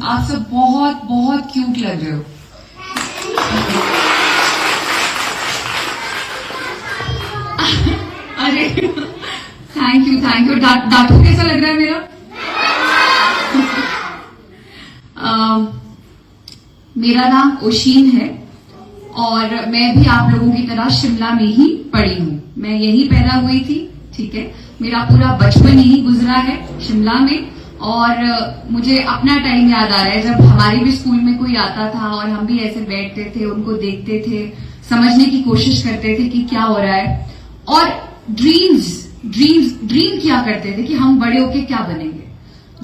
आप सब बहुत बहुत क्यूट लग रहे हो। अरे थैंक यू दांतों कैसा लग रहा है मेरा? मेरा नाम ओशीन है और मैं भी आप लोगों की तरह शिमला में ही पढ़ी हूँ। मैं यही पैदा हुई थी, ठीक है। मेरा पूरा बचपन यही गुजरा है शिमला में। और मुझे अपना टाइम याद आ रहा है जब हमारे भी स्कूल में कोई आता था और हम भी ऐसे बैठते थे, उनको देखते थे, समझने की कोशिश करते थे कि क्या हो रहा है। और ड्रीम किया करते थे कि हम बड़े होके क्या बनेंगे।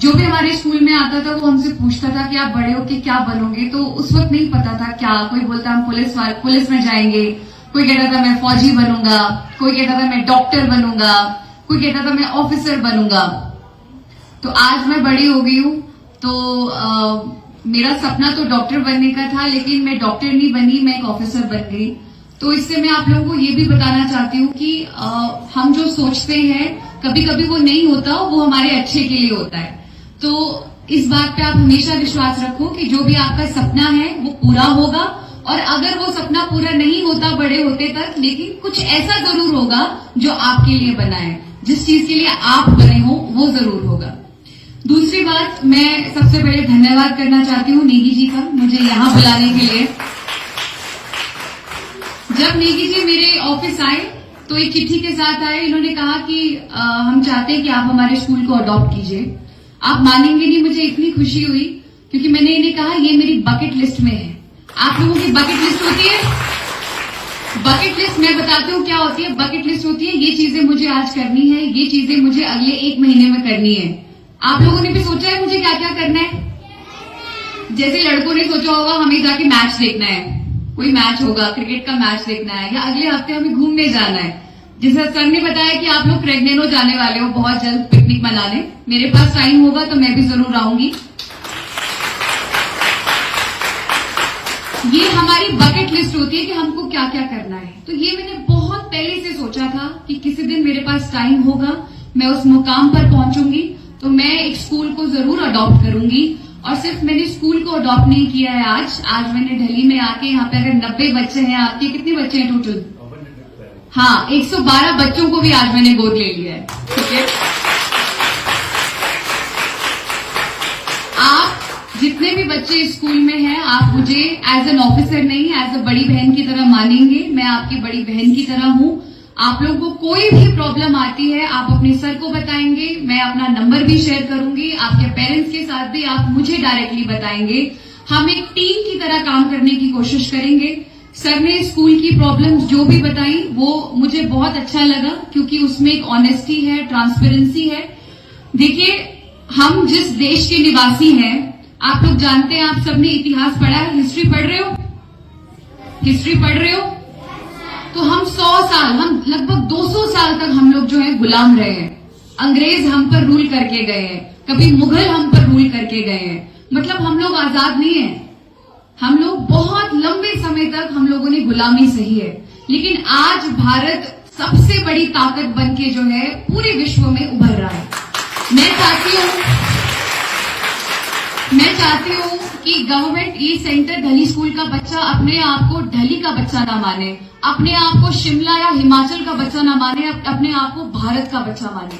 जो भी हमारे स्कूल में आता था वो हमसे पूछता था कि आप बड़े होके क्या बनोगे। तो उस वक्त नहीं पता था क्या। कोई बोलता हम पुलिस में जाएंगे, कोई कहता था मैं फौजी बनूंगा, कोई कहता था मैं डॉक्टर बनूंगा, कोई कहता था मैं ऑफिसर बनूंगा। तो आज मैं बड़ी हो गई हूं। तो मेरा सपना तो डॉक्टर बनने का था, लेकिन मैं डॉक्टर नहीं बनी, मैं एक ऑफिसर बन गई। तो इससे मैं आप लोगों को ये भी बताना चाहती हूँ कि हम जो सोचते हैं कभी कभी वो नहीं होता, वो हमारे अच्छे के लिए होता है। तो इस बात पे आप हमेशा विश्वास रखो कि जो भी आपका सपना है वो पूरा होगा। और अगर वो सपना पूरा नहीं होता बड़े होते तक, लेकिन कुछ ऐसा जरूर होगा जो आपके लिए बना है। जिस चीज के लिए आप बने हो वो जरूर होगा। दूसरी बात, मैं सबसे पहले धन्यवाद करना चाहती हूँ नेगी जी का, मुझे यहाँ बुलाने के लिए। जब नेगी जी मेरे ऑफिस आए तो एक चिट्ठी के साथ आए। इन्होंने कहा कि हम चाहते हैं कि आप हमारे स्कूल को अडॉप्ट कीजिए। आप मानेंगे नहीं, मुझे इतनी खुशी हुई क्योंकि मैंने इन्हें कहा ये मेरी बकेट लिस्ट में है। आप लोगों की बकेट लिस्ट होती है? बकेट लिस्ट मैं बताती हूँ क्या होती है। बकेट लिस्ट होती है ये चीजें मुझे आज करनी है, ये चीजें मुझे अगले 1 महीने में करनी है। आप लोगों ने भी सोचा है मुझे क्या क्या करना है? जैसे लड़कों ने सोचा होगा हमें जाके मैच देखना है, कोई मैच होगा, क्रिकेट का मैच देखना है, या अगले हफ्ते हमें घूमने जाना है। जैसे सर ने बताया कि आप लोग प्रेग्नेंट हो जाने वाले हो बहुत जल्द पिकनिक मनाने। मेरे पास टाइम होगा तो मैं भी जरूर आऊंगी। ये हमारी बकेट लिस्ट होती है कि हमको क्या क्या करना है। तो ये मैंने बहुत पहले से सोचा था कि किसी दिन मेरे पास टाइम होगा, मैं उस मुकाम पर पहुंचूंगी तो मैं एक स्कूल को जरूर अडॉप्ट करूंगी। और सिर्फ मैंने स्कूल को अडॉप्ट नहीं किया है, आज मैंने दिल्ली में आके यहाँ पे अगर 90 बच्चे हैं, आपके कितने बच्चे हैं टोटल? हाँ, 112 बच्चों को भी आज मैंने गोद ले लिया है, ठीक है। आप जितने भी बच्चे स्कूल में हैं, आप मुझे एज एन ऑफिसर नहीं, एज अ बड़ी बहन की तरह मानेंगे। मैं आपकी बड़ी बहन की तरह हूं। आप लोगों को कोई भी प्रॉब्लम आती है आप अपने सर को बताएंगे, मैं अपना नंबर भी शेयर करूंगी। आपके पेरेंट्स के साथ भी आप मुझे डायरेक्टली बताएंगे। हम एक टीम की तरह काम करने की कोशिश करेंगे। सर ने स्कूल की प्रॉब्लम्स जो भी बताई वो मुझे बहुत अच्छा लगा क्योंकि उसमें एक ऑनेस्टी है, ट्रांसपेरेंसी है। देखिए, हम जिस देश के निवासी हैं, आप लोग जानते हैं, आप सबने इतिहास पढ़ा है, हिस्ट्री पढ़ रहे हो? हिस्ट्री पढ़ रहे हो? तो हम 100 साल, हम लगभग 200 साल तक हम लोग जो है गुलाम रहे हैं। अंग्रेज हम पर रूल करके गए हैं, कभी मुगल हम पर रूल करके गए हैं। मतलब हम लोग आजाद नहीं है। हम लोग बहुत लंबे समय तक हम लोगों ने गुलामी सही है। लेकिन आज भारत सबसे बड़ी ताकत बन के जो है पूरे विश्व में उभर रहा है। मैं चाहती हूँ कि गवर्नमेंट ये सेंटर ढली स्कूल का बच्चा अपने आप को ढली का बच्चा ना माने, अपने आप को शिमला या हिमाचल का बच्चा ना माने, अपने आप को भारत का बच्चा माने।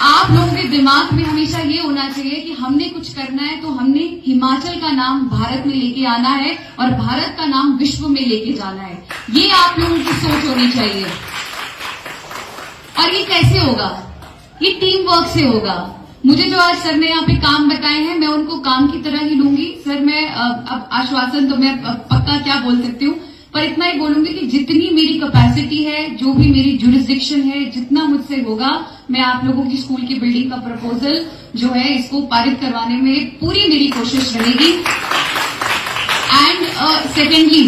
आप लोगों के दिमाग में हमेशा ये होना चाहिए कि हमने कुछ करना है तो हमने हिमाचल का नाम भारत में लेके आना है और भारत का नाम विश्व में लेके जाना है। ये आप लोगों की सोच होनी चाहिए। और ये कैसे होगा? ये टीम वर्क से होगा। मुझे जो आज सर ने यहाँ पे काम बताए हैं, मैं उनको काम की तरह ही लूंगी। सर, मैं अब आश्वासन तो मैं पक्का क्या बोल सकती हूँ, पर इतना ही बोलूंगी कि जितनी मेरी कैपेसिटी है, जो भी मेरी जुरिस्डिक्शन है, जितना मुझसे होगा, मैं आप लोगों की स्कूल की बिल्डिंग का प्रपोजल जो है इसको पारित करवाने में पूरी मेरी कोशिश रहेगी। एंड सेकेंडली,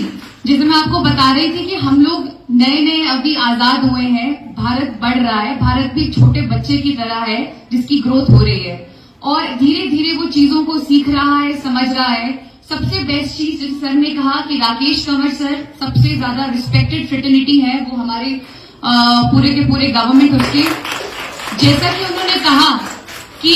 जैसे मैं आपको बता रही थी कि हम लोग नए अभी आजाद हुए हैं, भारत बढ़ रहा है। भारत भी छोटे बच्चे की तरह है जिसकी ग्रोथ हो रही है और धीरे धीरे वो चीजों को सीख रहा है, समझ रहा है। सबसे बेस्ट चीज जैसे सर ने कहा कि राकेश कंवर सर सबसे ज्यादा रिस्पेक्टेड फ्रेटर्निटी है, वो हमारे पूरे के पूरे गवर्नमेंट उसके। जैसा कि उन्होंने कहा कि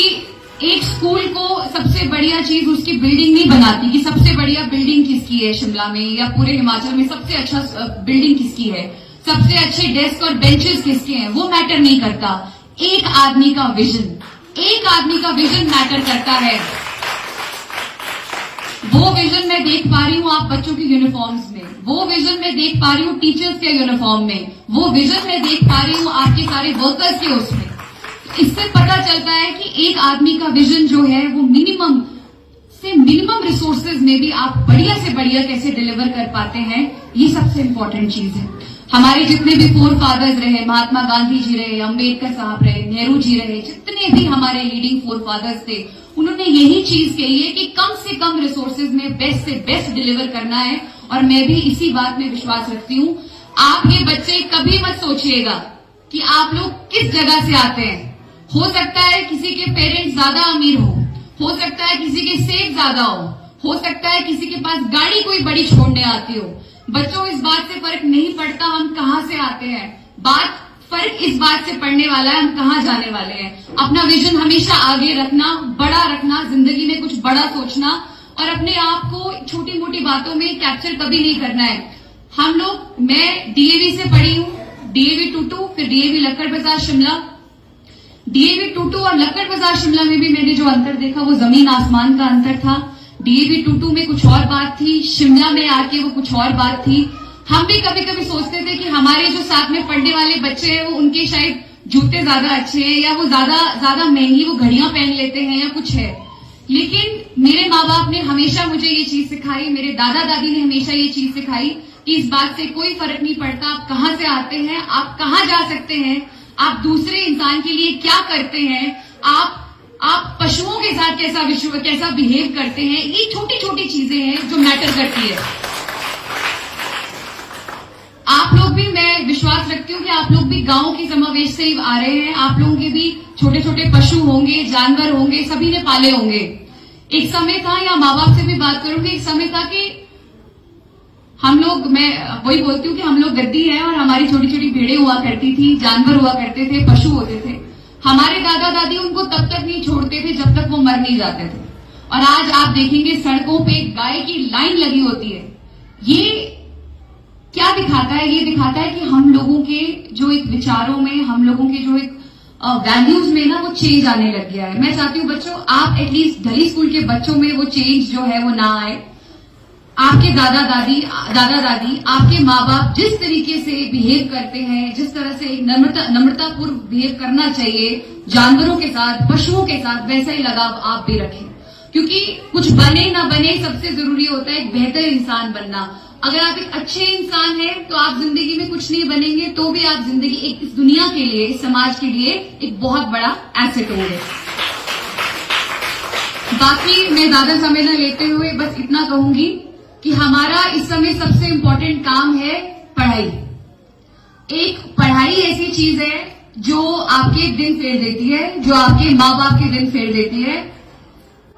एक स्कूल को सबसे सबसे बढ़िया चीज उसकी बिल्डिंग नहीं बनाती कि सबसे बढ़िया बिल्डिंग किसकी है शिमला में या पूरे हिमाचल में सबसे अच्छा बिल्डिंग किसकी है, सबसे अच्छे डेस्क और बेंचेस किसके हैं, वो मैटर नहीं करता। एक आदमी का विजन मैटर करता है। वो विजन मैं देख पा रही हूँ आप बच्चों के यूनिफॉर्म्स में, वो विजन मैं देख पा रही हूँ टीचर्स के यूनिफॉर्म में, वो विजन मैं देख पा रही हूँ आपके सारे वर्कर्स के उसमें। इससे पता चलता है कि एक आदमी का विजन जो है वो मिनिमम से मिनिमम रिसोर्सेज में भी आप बढ़िया से बढ़िया कैसे डिलीवर कर पाते हैं, ये सबसे इंपॉर्टेंट चीज है। हमारे जितने भी फोर फादर्स रहे, महात्मा गांधी जी रहे, अंबेडकर साहब रहे, नेहरू जी रहे, जितने भी हमारे लीडिंग फोर फादर्स थे, उन्होंने यही चीज कही है कि कम से कम रिसोर्सेज में बेस्ट से बेस्ट डिलीवर करना है। और मैं भी इसी बात में विश्वास रखती हूँ। आप ये बच्चे कभी मत सोचिएगा कि आप लोग किस जगह से आते हैं। हो सकता है किसी के पेरेंट्स ज्यादा अमीर हो सकता है किसी के सेठ ज्यादा हो सकता है किसी के पास गाड़ी कोई बड़ी छोड़ने आती हो। बच्चों, इस बात से फर्क नहीं पड़ता हम कहाँ से आते हैं, फर्क इस बात से पड़ने वाला है हम कहाँ जाने वाले हैं। अपना विजन हमेशा आगे रखना, बड़ा रखना, जिंदगी में कुछ बड़ा सोचना और अपने आप को छोटी मोटी बातों में कैप्चर कभी नहीं करना है। हम लोग, मैं डीएवी से पढ़ी हूँ, डीएवी टूटू, फिर डीएवी लक्कड़ बाजार शिमला। डीएवी टूटू और लक्कड़ बाजार शिमला में भी मैंने जो अंतर देखा वो जमीन आसमान का अंतर था। डीएवी टूटू में कुछ और बात थी, शिमला में आके वो कुछ और बात थी। हम भी कभी कभी सोचते थे कि हमारे जो साथ में पढ़ने वाले बच्चे हैं वो उनके शायद जूते ज्यादा अच्छे हैं या वो ज्यादा महंगी वो घड़ियां पहन लेते हैं या कुछ है। लेकिन मेरे माँ बाप ने हमेशा मुझे ये चीज सिखाई, मेरे दादा दादी ने हमेशा ये चीज सिखाई कि इस बात से कोई फर्क नहीं पड़ता आप कहाँ से आते हैं, आप कहाँ जा सकते हैं, आप दूसरे इंसान के लिए क्या करते हैं, आप पशुओं के साथ कैसा बिहेव करते हैं। ये छोटी छोटी चीजें हैं जो मैटर करती है। आप लोग भी, मैं विश्वास रखती हूँ कि आप लोग भी गांव के समावेश से ही आ रहे हैं। आप लोगों के भी छोटे छोटे पशु होंगे, जानवर होंगे, सभी ने पाले होंगे। एक समय था, या माँ बाप से भी बात करूंगी, एक समय था कि हम लोग, मैं वही बोलती हूँ कि हम लोग गद्दी है और हमारी छोटी छोटी भेड़ें हुआ करती थी, जानवर हुआ करते थे, पशु होते थे। हमारे दादा दादी उनको तब तक नहीं छोड़ते थे जब तक वो मर नहीं जाते थे। और आज आप देखेंगे सड़कों पे गाय की लाइन लगी होती है। ये क्या दिखाता है? ये दिखाता है कि हम लोगों के जो एक विचारों में, हम लोगों के जो एक वैल्यूज में ना वो चेंज आने लग गया है। मैं चाहती हूँ बच्चों, आप एटलीस्ट ढली स्कूल के बच्चों में वो चेंज जो है वो ना आए। आपके दादा दादी, आपके माँ बाप जिस तरीके से बिहेव करते हैं, जिस तरह से नम्रतापूर्व बिहेव करना चाहिए जानवरों के साथ, पशुओं के साथ, वैसा ही लगाव आप भी रखें। क्योंकि कुछ बने ना बने, सबसे जरूरी होता है एक बेहतर इंसान बनना। अगर आप एक अच्छे इंसान हैं तो आप जिंदगी में कुछ नहीं बनेंगे तो भी आप जिंदगी एक इस दुनिया के लिए, इस समाज के लिए एक बहुत बड़ा एसेट होंगे। बाकी मैं ज्यादा समय न लेते हुए बस इतना कहूंगी कि हमारा इस समय सबसे इम्पोर्टेंट काम है पढ़ाई। एक पढ़ाई ऐसी चीज है जो आपके दिन फेर देती है, जो आपके माँ बाप के दिन फेर देती है।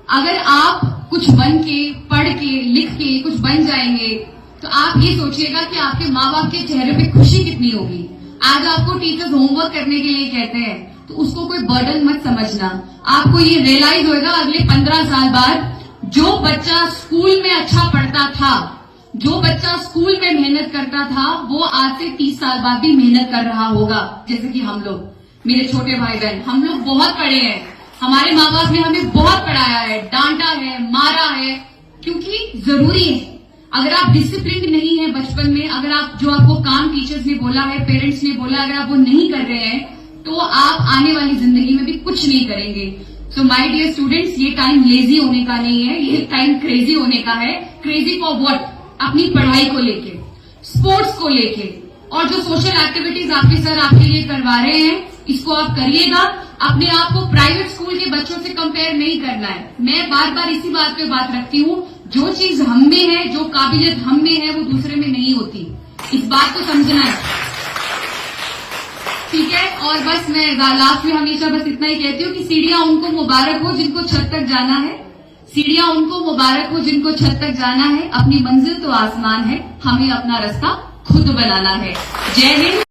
अगर आप कुछ बन के, पढ़ के, लिख के कुछ बन जाएंगे तो आप ये सोचिएगा कि आपके माँ बाप के चेहरे पे खुशी कितनी होगी। आज आपको टीचर्स होमवर्क करने के लिए कहते हैं तो उसको कोई बर्डन मत समझना। आपको ये रियलाइज होगा अगले 15 साल बाद, जो बच्चा स्कूल में अच्छा पढ़ता था, जो बच्चा स्कूल में मेहनत करता था, वो आज से 30 साल बाद भी मेहनत कर रहा होगा। जैसे कि हम लोग, मेरे छोटे भाई बहन, हम लोग बहुत पढ़े हैं। हमारे माँ बाप ने हमें बहुत पढ़ाया है, डांटा है, मारा है, क्योंकि जरूरी है। अगर आप डिसिप्लिन नहीं है बचपन में, अगर आप जो आपको काम टीचर्स ने बोला है, पेरेंट्स ने बोला, अगर आप वो नहीं कर रहे हैं तो आप आने वाली जिंदगी में भी कुछ नहीं करेंगे। सो माय डियर स्टूडेंट्स, ये टाइम लेजी होने का नहीं है, ये टाइम क्रेजी होने का है। Crazy for what? अपनी पढ़ाई को लेके, स्पोर्ट्स को लेके, और जो सोशल एक्टिविटीज आपके सर आपके लिए करवा रहे हैं, इसको आप करिएगा। अपने आप को प्राइवेट स्कूल के बच्चों से कंपेयर नहीं करना है। मैं बार बार इसी बात पे बात रखती हूँ, जो चीज हम में है, जो काबिलियत हम में है, वो दूसरे में नहीं होती। इस बात को समझना है, ठीक है? और बस मैं लास्ट में हमेशा बस इतना ही कहती हूँ कि सीढ़ियां उनको मुबारक हो जिनको छत तक जाना है, सीढ़ियां उनको मुबारक हो जिनको छत तक जाना है। अपनी मंजिल तो आसमान है, हमें अपना रास्ता खुद बनाना है। जय हिंद।